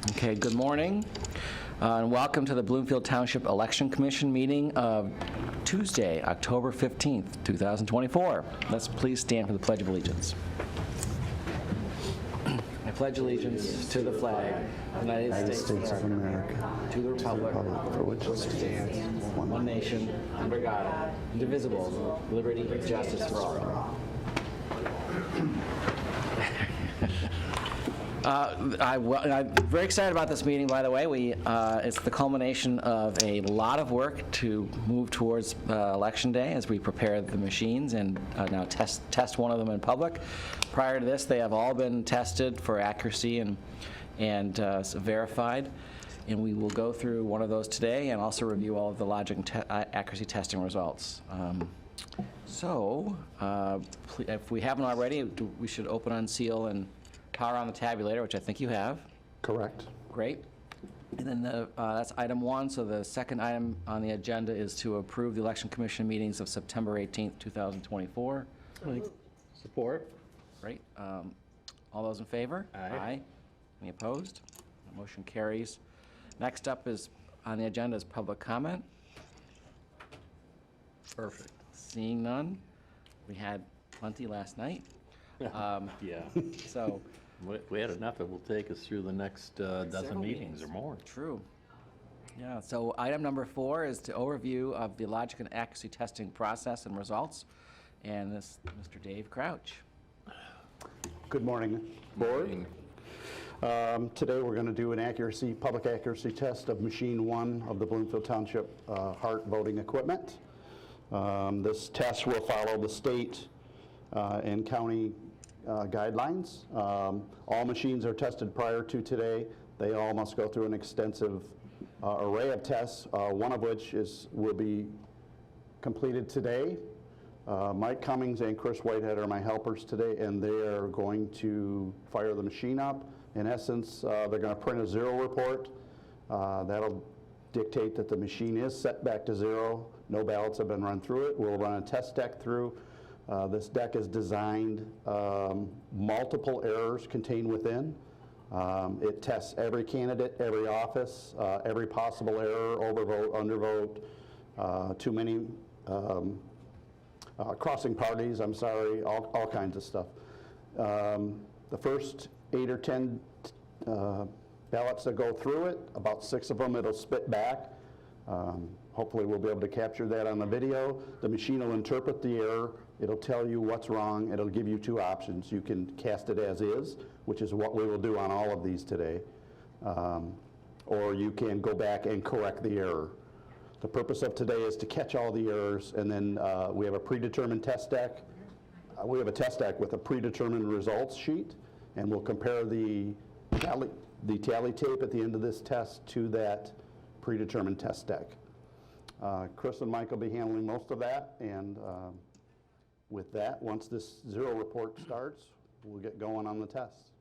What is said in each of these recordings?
Okay, good morning, and welcome to the Bloomfield Township Election Commission meeting of Tuesday, October 15th, 2024. Let's please stand for the Pledge of Allegiance. I pledge allegiance to the flag of the United States of America, to the republic for which it stands, one nation, under God, indivisible, with liberty and justice for all. I'm very excited about this meeting, by the way. It's the culmination of a lot of work to move towards Election Day as we prepare the machines and now test one of them in public. Prior to this, they have all been tested for accuracy and verified. And we will go through one of those today and also review all of the logic and accuracy testing results. If we haven't already, we should open, unseal, and power on the tabulator, which I think you have. Correct. Great. And then that's item 1. So the second item on the agenda is to approve the Election Commission meetings of September 18th, 2024. Support. Great. All those in favor? Aye. Any opposed? The motion carries. Next up is on the agenda is public comment. Perfect. Seeing none. We had plenty last night. Yeah. So. If we had enough, it will take us through the next dozen Several meetings or more. True. Yeah, so item number 4 is the overview of the logic and accuracy testing process and results. And this, Mr. Dave Crouch. Good morning, board. Today we're going to do an public accuracy test of machine 1 of the Bloomfield Township HART voting equipment. This test will follow the state and county guidelines. All machines are tested prior to today. They all must go through an extensive array of tests, one of which will be completed today. Mike Cummings and Chris Whitehead are my helpers today, and they are going to fire the machine up. In essence, they're going to print a 0 report. That'll dictate that the machine is set back to 0. No ballots have been run through it. We'll run a test deck through. This deck is designed, multiple errors contained within. It tests every candidate, every office, every possible error, overvote, undervote, too many, crossing parties, I'm sorry, all kinds of stuff. The first 8 or 10 ballots that go through it, about 6 of them it'll spit back. Hopefully we'll be able to capture that on the video. The machine will interpret the error. It'll tell you what's wrong. It'll give you 2 options. You can cast it as is, which is what we will do on all of these today, or you can go back and correct the error. The purpose of today is to catch all the errors, and then we have a predetermined test deck. We have a test deck with a predetermined results sheet, and we'll compare the tally tape at the end of this test to that predetermined test deck. Chris and Mike will be handling most of that, and with that, once this 0 report starts, we'll get going on the test.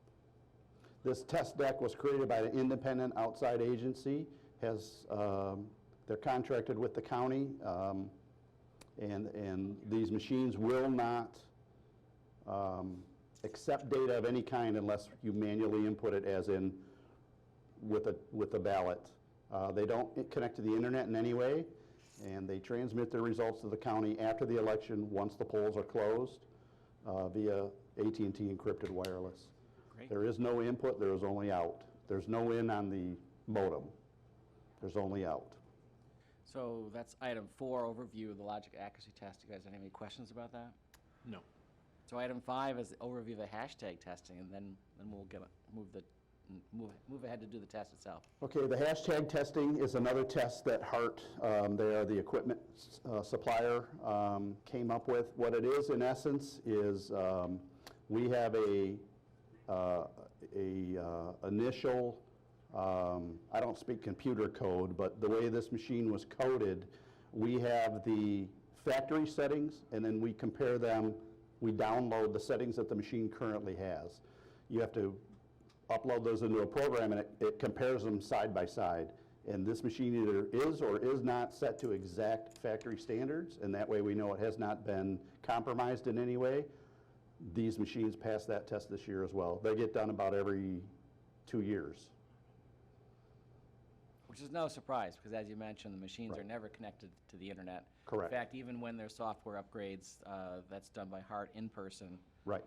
This test deck was created by an independent outside agency. They're contracted with the county, and these machines will not accept data of any kind unless you manually input it, as in with a ballot. They don't connect to the internet in any way, and they transmit their results to the county after the election once the polls are closed via AT&T encrypted wireless. Great. There is no input, there is only out. There's no in on the modem. There's only out. So that's item 4, overview of the logic accuracy test. You guys have any questions about that? No. So item 5 is the overview of the hashtag testing, and then we'll move ahead to do the test itself. Okay, the hashtag testing is another test that HART, they are the equipment supplier, came up with. What it is, in essence, is we have a initial, I don't speak computer code, but the way this machine was coded, we have the factory settings, and then we compare them. We download the settings that the machine currently has. You have to upload those into a program, and it compares them side by side. And this machine either is or is not set to exact factory standards, and that way we know it has not been compromised in any way. These machines pass that test this year as well. They get done about every 2 years. Which is no surprise, because as you mentioned, the machines are Right. never connected to the internet. Correct. In fact, even when there's software upgrades, that's done by heart in person. Right.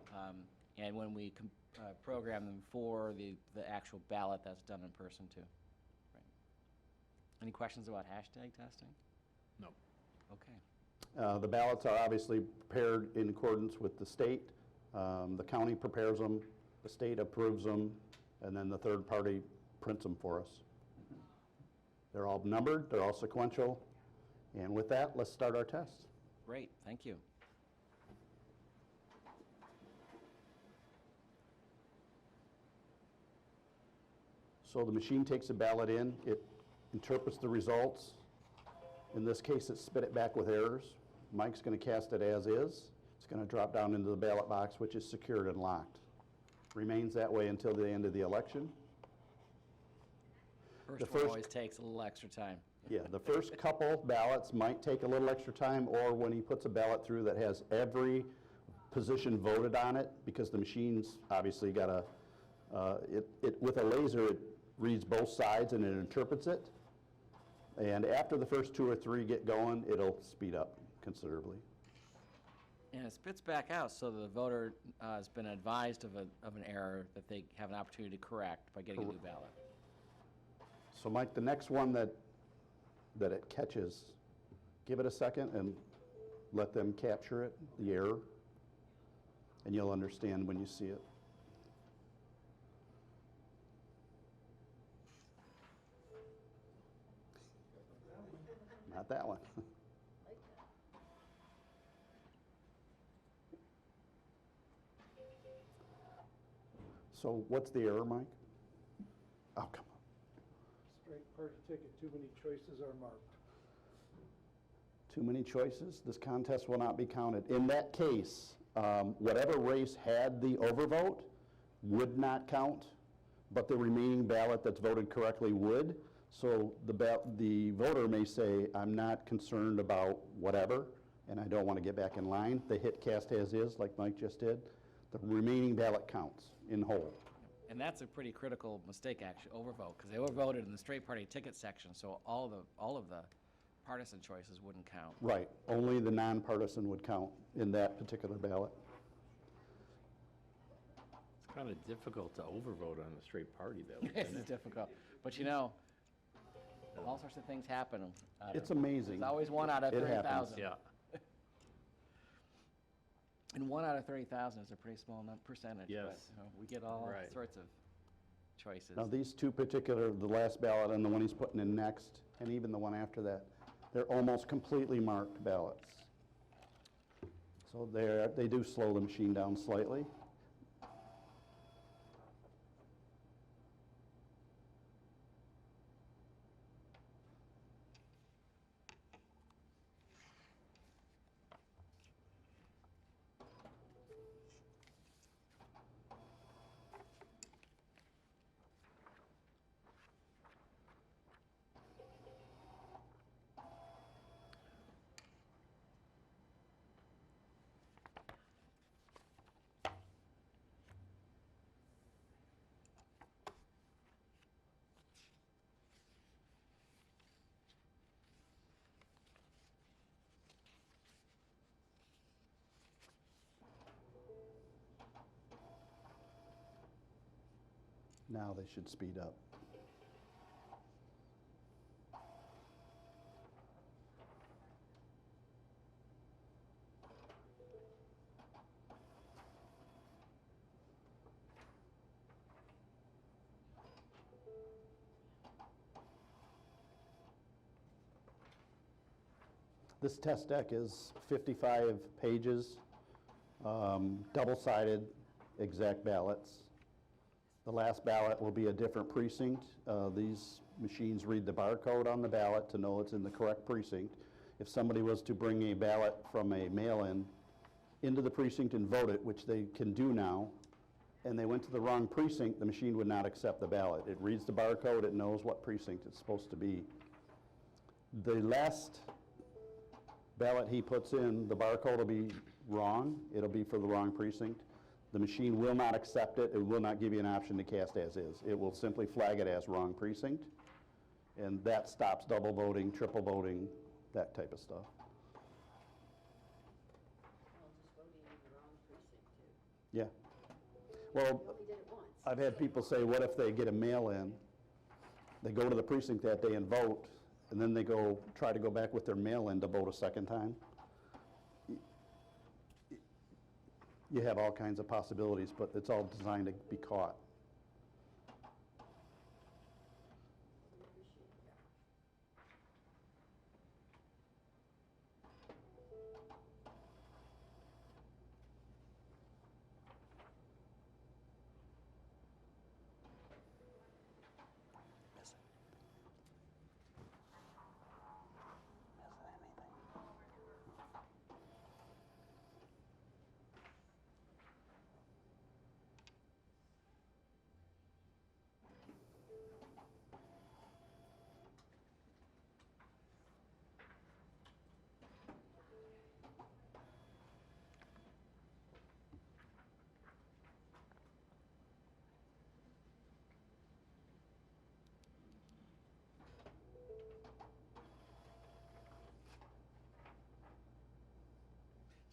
And when we program them for the actual ballot, that's done in person too. Right. Any questions about hashtag testing? No. Okay. The ballots are obviously prepared in accordance with the state. The county prepares them, the state approves them, and then the third party prints them for us. They're all numbered, they're all sequential, and with that, let's start our test. Great, thank you. So the machine takes a ballot in, it interprets the results. In this case, it spit it back with errors. Mike's going to cast it as is. It's going to drop down into the ballot box, which is secured and locked. Remains that way until the end of the election. First The one first- always takes a little extra time. Yeah, the first couple ballots might take a little extra time, or when he puts a ballot through that has every position voted on it, because the machine's obviously got with a laser, it reads both sides and it interprets it. And after the first 2 or 3 get going, it'll speed up considerably. And it spits back out, so the voter has been advised of an error that they have an opportunity to correct by getting a new ballot. So Mike, the next one that it catches, give it a second and let them capture it, the error, and you'll understand when you see it. Not that one. So what's the error, Mike? Oh, come on. Straight party ticket, too many choices are marked. Too many choices, this contest will not be counted. In that case, whatever race had the overvote would not count, but the remaining ballot that's voted correctly would. So the voter may say, I'm not concerned about whatever, and I don't want to get back in line. They hit cast as is, like Mike just did. The remaining ballot counts in whole. And that's a pretty critical mistake, actually, overvote, because they overvoted in the straight party ticket section, so all of the partisan choices wouldn't count. Right, only the nonpartisan would count in that particular ballot. It's kind of difficult to overvote on a straight party, though. This is difficult, but you know, all sorts of things happen. It's amazing. There's always one out of It happens. 30,000. Yeah. And 1 out of 30,000 is a pretty small percentage. Yes. But, you know, we get all Right. sorts of choices. Now, these two particular, the last ballot and the one he's putting in next, and even the one after that, they're almost completely marked ballots. So they do slow the machine down slightly. Now they should speed up. This test deck is 55 pages, double-sided, exact ballots. The last ballot will be a different precinct. These machines read the barcode on the ballot to know it's in the correct precinct. If somebody was to bring a ballot from a mail-in into the precinct and vote it, which they can do now, and they went to the wrong precinct, the machine would not accept the ballot. It reads the barcode, it knows what precinct it's supposed to be. The last ballot he puts in, the barcode will be wrong. It'll be for the wrong precinct. The machine will not accept it. It will not give you an option to cast as is. It will simply flag it as wrong precinct. And that stops double voting, triple voting, that type of stuff. Well, just voting in the wrong precinct too. Yeah. We Well, only did it once. I've had people say, what if they get a mail-in? They go to the precinct that day and vote, and then they try to go back with their mail-in to vote a second time. You have all kinds of possibilities, but it's all designed to be caught. We appreciate that.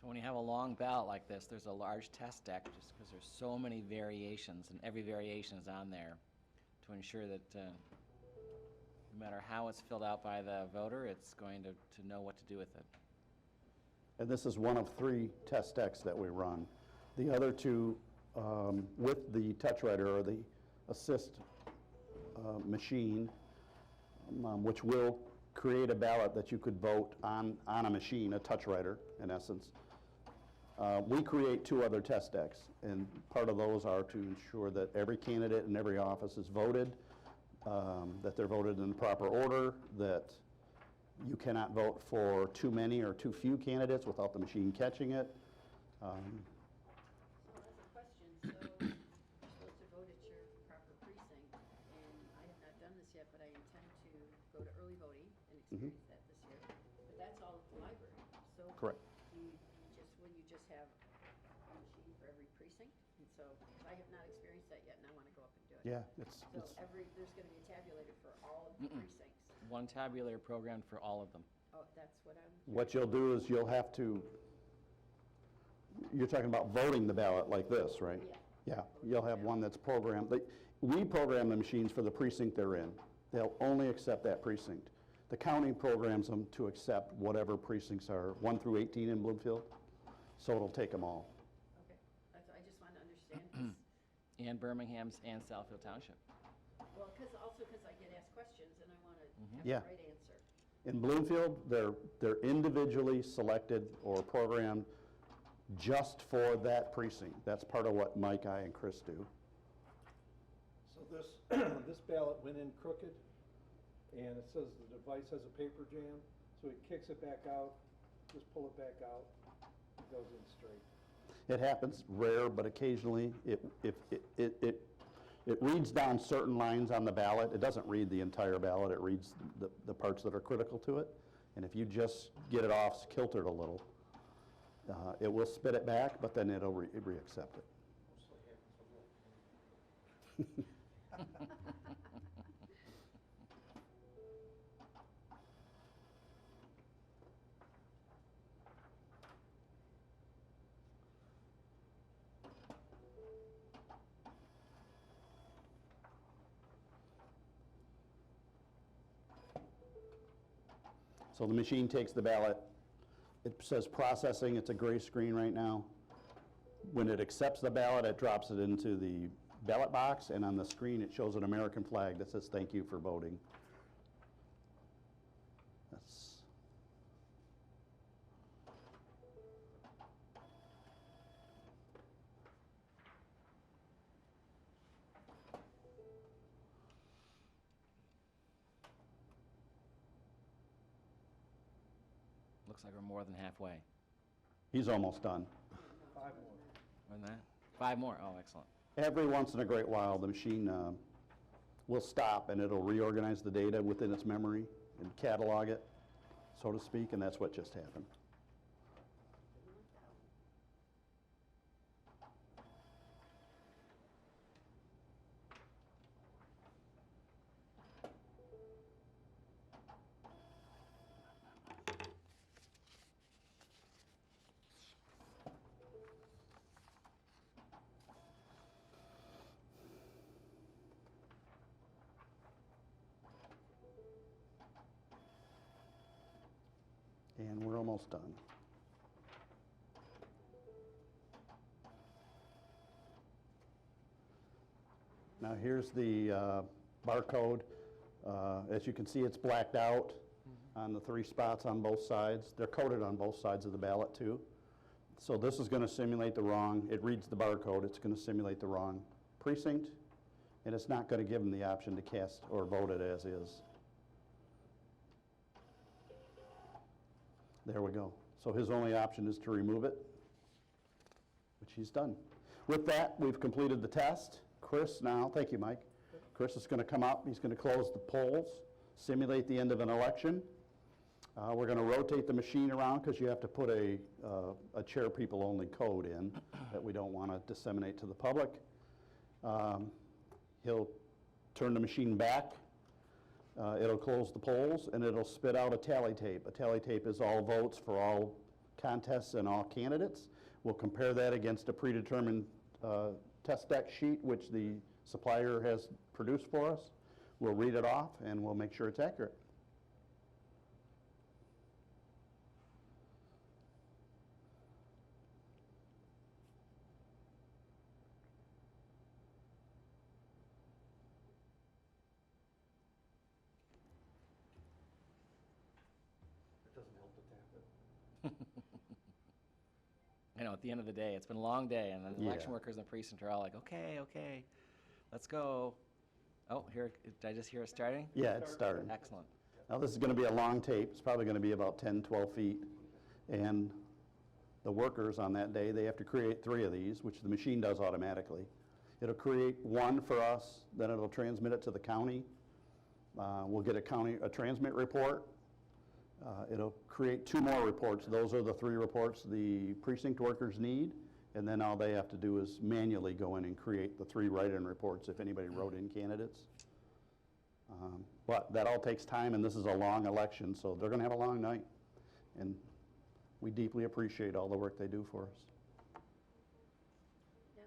So when you have a long ballot like this, there's a large test deck, just because there's so many variations, and every variation is on there to ensure that no matter how it's filled out by the voter, it's going to know what to do with it. And this is one of 3 test decks that we run. The other 2, with the touch writer or the assist machine, which will create a ballot that you could vote on a machine, a touch writer, in essence. We create 2 other test decks, and part of those are to ensure that every candidate in every office is voted, that they're voted in the proper order, that you cannot vote for too many or too few candidates without the machine catching it. So as a question, so you're supposed to vote at your proper precinct, and I have not done this yet, but I intend to go to early voting and experience that this year. But that's all at the library, so. Correct. Will you just have a machine for every precinct? And so, 'cause I have not experienced that yet, and I want to go up and do it. Yeah, So there's going to be a tabulator for all of the precincts. One tabulator programmed for all of them. Oh, that's what I'm. what you'll do is you'll have to, you're talking about voting the ballot like this, right? Yeah. Yeah, you'll have one that's programmed. We program the machines for the precinct they're in. They'll only accept that precinct. The county programs them to accept whatever precincts are 1 through 18 in Bloomfield, so it'll take them all. Okay, I just want to understand, 'cause And Birmingham's and Southfield Township. well, because I get asked questions and I want to have Yeah. the right answer. In Bloomfield, they're individually selected or programmed just for that precinct. That's part of what Mike, I, and Chris do. So this, this ballot went in crooked, and it says the device has a paper jam, so it kicks it back out, just pull it back out, it goes in straight. It happens rare, but occasionally it reads down certain lines on the ballot. It doesn't read the entire ballot. It reads the parts that are critical to it. And if you just get it off kiltered a little, it will spit it back, but then it'll re-accept it. So the machine takes the ballot, it says processing, it's a gray screen right now. When it accepts the ballot, it drops it into the ballot box, and on the screen it shows an American flag that says thank you for voting. That's Looks like we're more than halfway. He's almost done. 5 more. More than that? 5 more, oh, excellent. Every once in a great while, the machine will stop and it'll reorganize the data within its memory and catalog it, so to speak, and that's what just happened. almost done. Now here's the barcode. As you can see, it's blacked out on the 3 spots on both sides. They're coded on both sides of the ballot too. So this is going to simulate the wrong, it reads the barcode, it's going to simulate the wrong precinct, and it's not going to give them the option to cast or vote it as is. There we go. So his only option is to remove it, which he's done. With that, we've completed the test. Chris now, thank you, Mike. Chris is going to come up, he's going to close the polls, simulate the end of an election. We're going to rotate the machine around because you have to put a chair people only code in that we don't want to disseminate to the public. He'll turn the machine back. It'll close the polls and it'll spit out a tally tape. A tally tape is all votes for all contests and all candidates. We'll compare that against a predetermined test deck sheet which the supplier has produced for us. We'll read it off and we'll make sure it's accurate. It doesn't help to tap it. I know, at the end of the day, it's been a long day, and then the election Yeah. workers in the precinct are all like, okay, let's go. Oh, here, did I just hear it starting? Yeah, it's starting. Excellent. Now this is going to be a long tape. It's probably going to be about 10, 12 feet. And the workers on that day, they have to create 3 of these, which the machine does automatically. It'll create 1 for us, then it'll transmit it to the county. We'll get a transmit report. It'll create 2 more reports. Those are the 3 reports the precinct workers need. And then all they have to do is manually go in and create the 3 write-in reports if anybody wrote in candidates. But that all takes time, and this is a long election, so they're going to have a long night. And we deeply appreciate all the work they do for us. Now,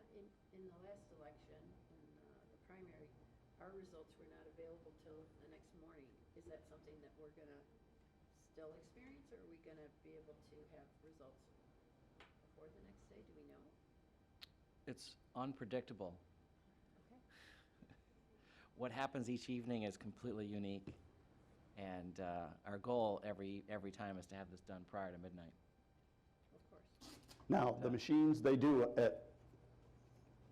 in the last election, in the primary, our results were not available till the next morning. Is that something that we're going to still experience, or are we going to be able to have results before the next day? Do we know? It's unpredictable. Okay. What happens each evening is completely unique, and our goal every time is to have this done prior to midnight. Of course. Now, the machines, they do at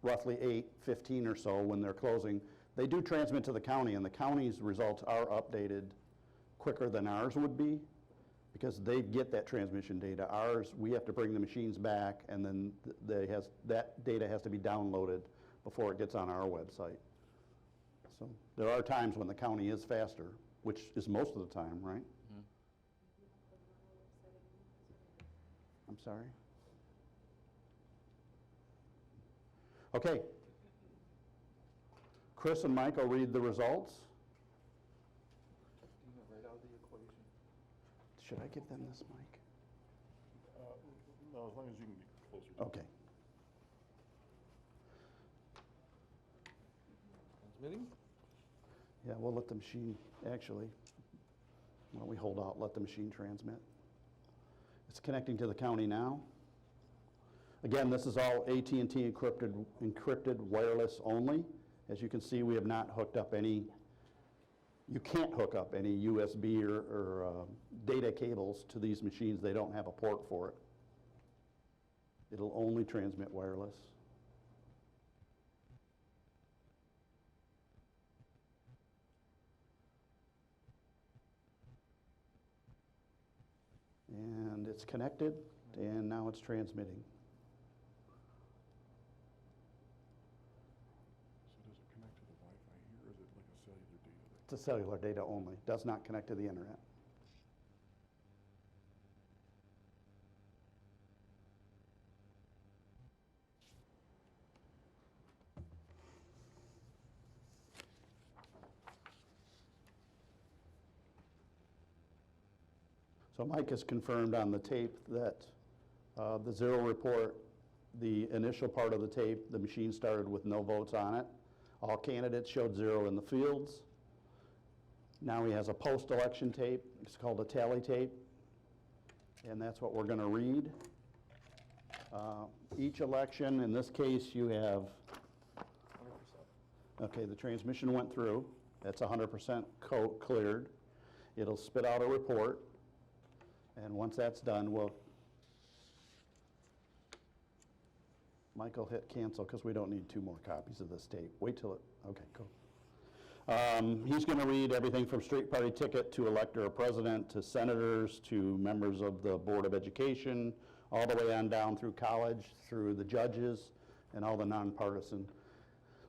roughly 8:15 or so when they're closing, they do transmit to the county, and the county's results are updated quicker than ours would be because they get that transmission data. Ours, we have to bring the machines back, and then that data has to be downloaded before it gets on our website. So there are times when the county is faster, which is most of the time, right? I'm sorry? Okay. Chris and Mike will read the results. Right out of the equation. Should I give them this mic? No, as long as you can be closer to it. Okay. Transmitting? Yeah, we'll let the machine, actually, while we hold out, let the machine transmit. It's connecting to the county now. Again, this is all AT&T encrypted wireless only. As you can see, we have not hooked up any, you can't hook up any USB or data cables to these machines. They don't have a port for it. It'll only transmit wireless. And it's connected, and now it's transmitting. So does it connect to the Wi-Fi here, or is it like a cellular data? It's a cellular data only, does not connect to the internet. So Mike has confirmed on the tape that the 0 report, the initial part of the tape, the machine started with no votes on it. All candidates showed 0 in the fields. Now he has a post-election tape. It's called a tally tape. and that's what we're going to read. Each election, in this case, you have, okay, the transmission went through. That's 100% cleared. It'll spit out a report, and once that's done, Michael hit cancel because we don't need 2 more copies of this tape. Wait till it, okay, cool. He's going to read everything from street party ticket to elector of president to senators to members of the Board of Education, all the way on down through college, through the judges, and all the nonpartisan.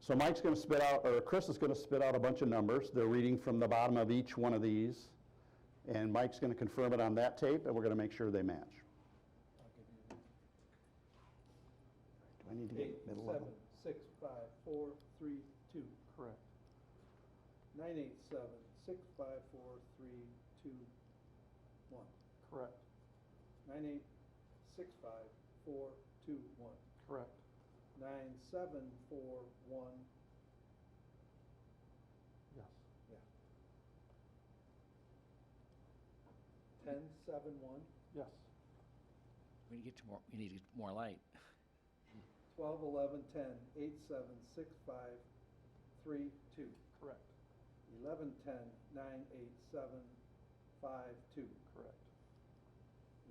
So Mike's going to spit out, or Chris is going to spit out a bunch of numbers. They're reading from the bottom of each one of these, and Mike's going to confirm it on that tape, and we're going to make sure they match. Do I need to 8, get middle 7, level? 6, 5, 4, 3, 2. Correct. 9, 8, 7, 6, 5, 4, 3, 2, 1. Correct. 9, 8, 6, 5, 4, 2, 1. Correct. 9, 7, 4, 1. Yes. Yeah. 10, 7, 1. Yes. We need to get more light. 12, 11, 10, 8, 7, 6, 5, 3, 2. Correct. 11, 10, 9, 8, 7, 5, 2. Correct.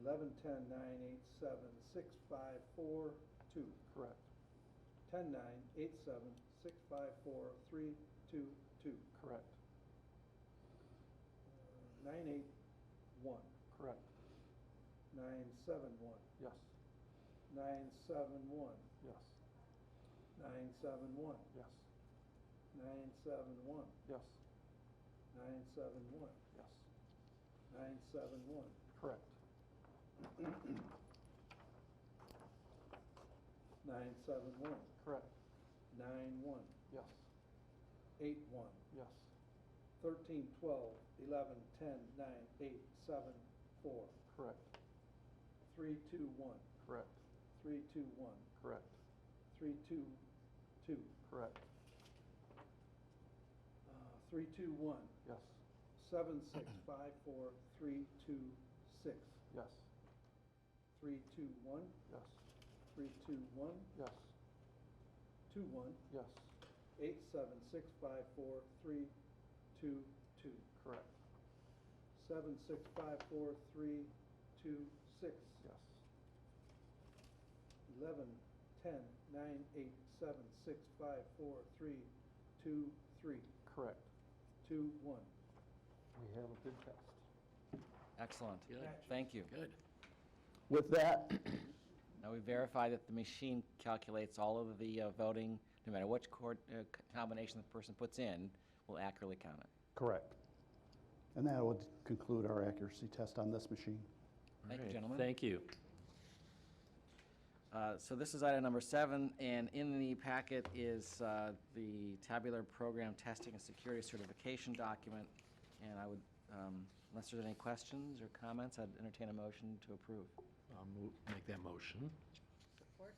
11, 10, 9, 8, 7, 6, 5, 4, 2. Correct. 10, 9, 8, 7, 6, 5, 4, 3, 2, 2. Correct. 9, 8, 1. Correct. 9, 7, 1. Yes. 9, 7, 1. Yes. 9, 7, 1. Yes. 9, 7, 1. Yes. 9, 7, 1. Yes. 9, 7, 1. Correct. 9, 7, 1. Correct. 9, 1. Yes. 8, 1. Yes. 13, 12, 11, 10, 9, 8, 7, 4. Correct. 3, 2, 1. Correct. 3, 2, 1. Correct. 3, 2, 2. Correct. 3, 2, 1. Yes. 7, 6, 5, 4, 3, 2, 6. Yes. 3, 2, 1. Yes. 3, 2, 1. Yes. 2, 1. Yes. 8, 7, 6, 5, 4, 3, 2, 2. Correct. 7, 6, 5, 4, 3, 2, 6. Yes. 11, 10, 9, 8, 7, 6, 5, 4, 3, 2, 3. Correct. 2, 1. We have a good test. Excellent. Good. Thank you. Good. With that, Now, we verify that the machine calculates all of the voting, no matter which combination the person puts in, will accurately count it. correct. And that would conclude our accuracy test on this machine. Thank you, All right. gentlemen. Thank you. So this is item number 7, and in the packet is the tabular program testing and security certification document. And I would, unless there's any questions or comments, I'd entertain a motion to approve. I'll make that motion. Support?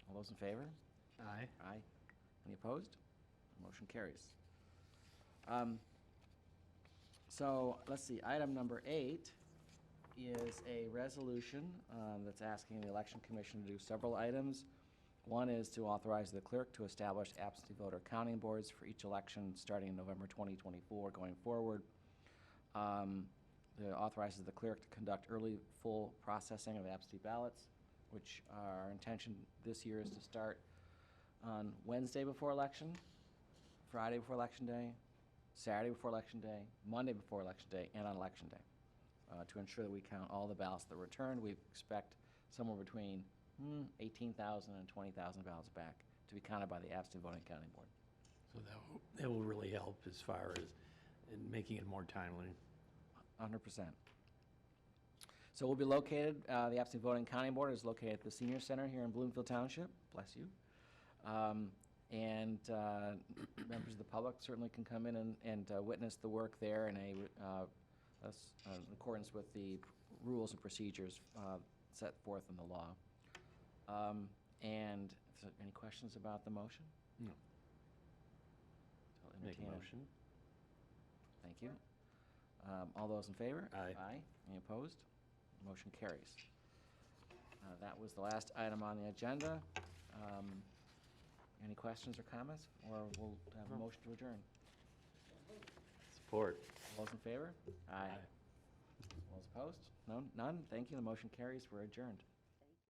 All those in favor? Aye. Aye. Any opposed? Motion carries. So, let's see, item number 8 is a resolution that's asking the Election Commission to do several items. One is to authorize the clerk to establish absentee voter counting boards for each election starting in November 2024 going forward. It authorizes the clerk to conduct early full processing of absentee ballots, which our intention this year is to start on Wednesday before election, Friday before election day, Saturday before election day, Monday before election day, and on election day, to ensure that we count all the ballots that are returned. We expect somewhere between 18,000 and 20,000 ballots back to be counted by the absentee voting counting board. So that will really help as far as in making it more timely. 100%. So we'll be located, the absentee voting counting board is located at the senior center here in Bloomfield Township, bless you. And members of the public certainly can come in and witness the work there in in accordance with the rules and procedures set forth in the law. And if there are any questions about the motion? No. So I'll Make a entertain motion. Thank you. All those in favor? Aye. Aye. Any opposed? Motion carries. That was the last item on the agenda. Any questions or comments? Or we'll have a motion to adjourn. Support. All those in favor? Aye. All those opposed? None? Thank you. The motion carries. We're adjourned.